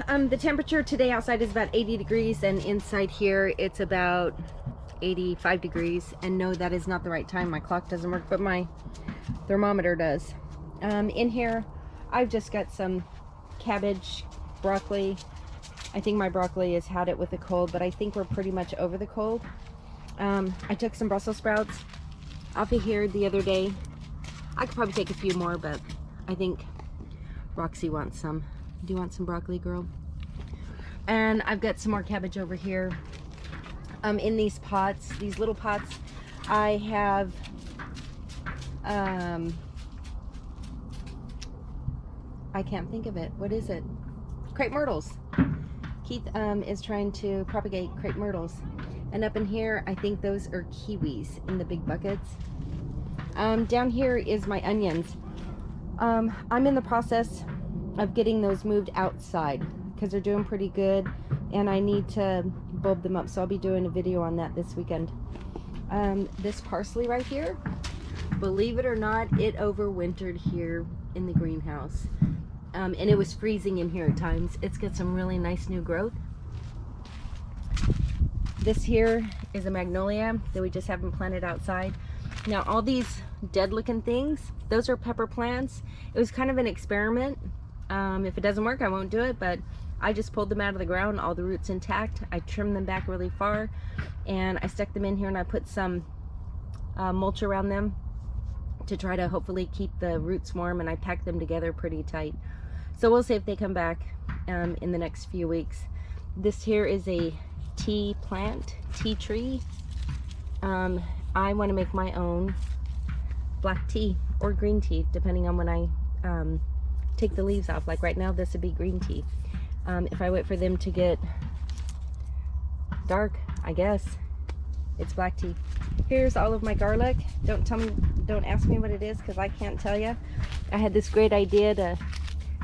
The temperature today outside is about 80 degrees and inside here it's about 85 degrees. And no, that is not the right time. My clock doesn't work, but my thermometer does. In here, I've just got some cabbage, broccoli. I think my broccoli has had it with the cold, but I think we're pretty much over the cold. I took some Brussels sprouts off of here the other day. I could probably take a few more, but I think Roxy wants some. Do you want some broccoli, girl? And I've got some more cabbage over here. In these pots, these little pots, I have I can't think of it. What is it? Crepe myrtles. Keith is trying to propagate crepe myrtles. And up in here, I think those are kiwis in the big buckets. Down here is my onions. I'm in the process of getting those moved outside because they're doing pretty good and I need to bulb them up, so I'll be doing a video on that this weekend. This parsley right here, believe it or not, it overwintered here in the greenhouse, and it was freezing in here at times. It's got some really nice new growth. This here is a magnolia that we just haven't planted outside. Now all these dead looking things, those are pepper plants. It was kind of an experiment. If it doesn't work, I won't do it, but I just pulled them out of the ground, all the roots intact. I trimmed them back really far and I stuck them in here, and I put some mulch around them to try to hopefully keep the roots warm, and I packed them together pretty tight. So we'll see if they come back in the next few weeks. This here is a tea plant, tea tree. I want to make my own black tea or green tea depending on when I take the leaves off. Like right now this would be green tea. If I wait for them to get dark, I guess it's black tea. Here's all of my garlic. Don't ask me what it is because I can't tell you. I had this great idea to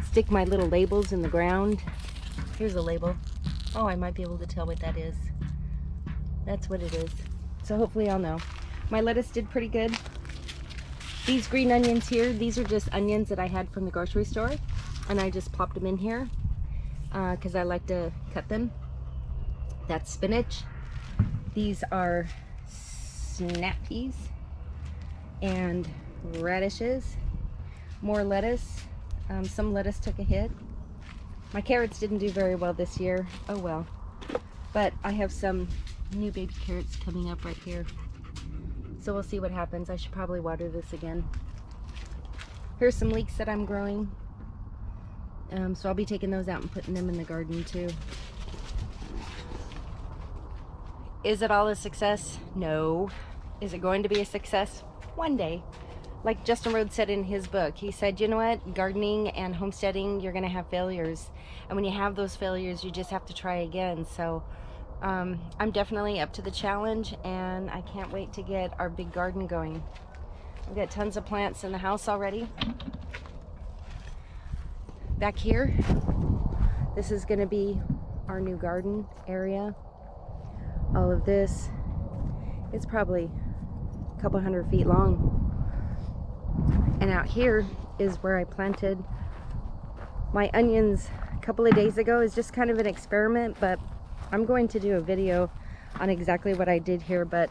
stick my little labels in the ground. Here's a label. Oh, I might be able to tell what that is. That's what it is. So hopefully I'll know. My lettuce did pretty good. These green onions here, these are just onions that I had from the grocery store, and I just plopped them in here because I like to cut them. That's spinach. These are snap peas and radishes. More lettuce. Some lettuce took a hit. My carrots didn't do very well this year. Oh well. But I have some new baby carrots coming up right here. So we'll see what happens. I should probably water this again. Here's some leeks that I'm growing. So I'll be taking those out and putting them in the garden too. Is it all a success? No. Is it going to be a success? One day. Like Justin Rhodes said in his book, he said, you know what, gardening and homesteading, you're going to have failures. And when you have those failures, you just have to try again. So I'm definitely up to the challenge, and I can't wait to get our big garden going. We've got tons of plants in the house already. Back here, this is going to be our new garden area. All of this is probably a couple 100 feet long. And out here is where I planted my onions a couple of days ago. It's just kind of an experiment, but I'm going to do a video on exactly what I did here. But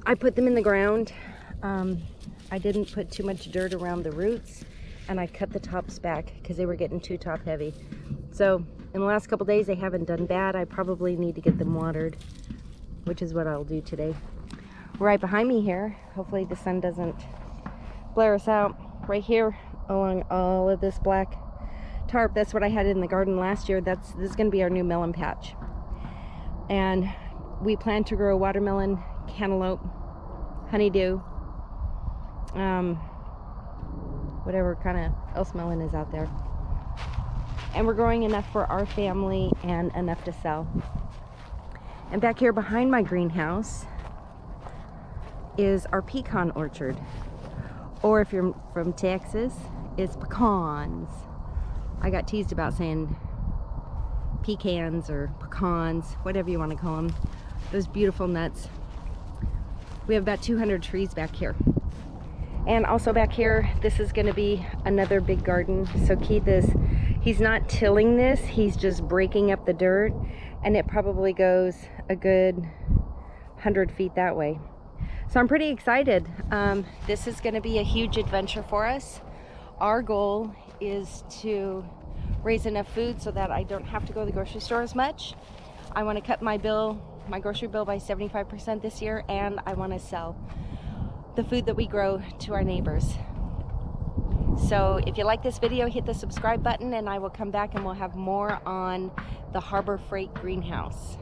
I put them in the ground. I didn't put too much dirt around the roots, and I cut the tops back because they were getting too top heavy. So in the last couple days they haven't done bad. I probably need to get them watered, which is what I'll do today. Right behind me here, hopefully the sun doesn't blare us out, right here along all of this black tarp, that's what I had in the garden last year. This is going to be our new melon patch, and we plan to grow watermelon, cantaloupe, honeydew, whatever kind of else melon is out there, and we're growing enough for our family and enough to sell. And back here behind my greenhouse is our pecan orchard. Or if you're from Texas, it's pecans. I got teased about saying pecans or pecans, whatever you want to call them. Those beautiful nuts. We have about 200 trees back here. And also back here, this is going to be another big garden. So Keith is He's not tilling this, he's just breaking up the dirt, and it probably goes a good 100 feet that way. So I'm pretty excited. This is going to be a huge adventure for us. Our goal is to raise enough food so that I don't have to go to the grocery store as much. I want to cut my grocery bill by 75% this year, and I want to sell the food that we grow to our neighbors. So if you like this video, hit the subscribe button, and I will come back and we'll have more on the Harbor Freight greenhouse.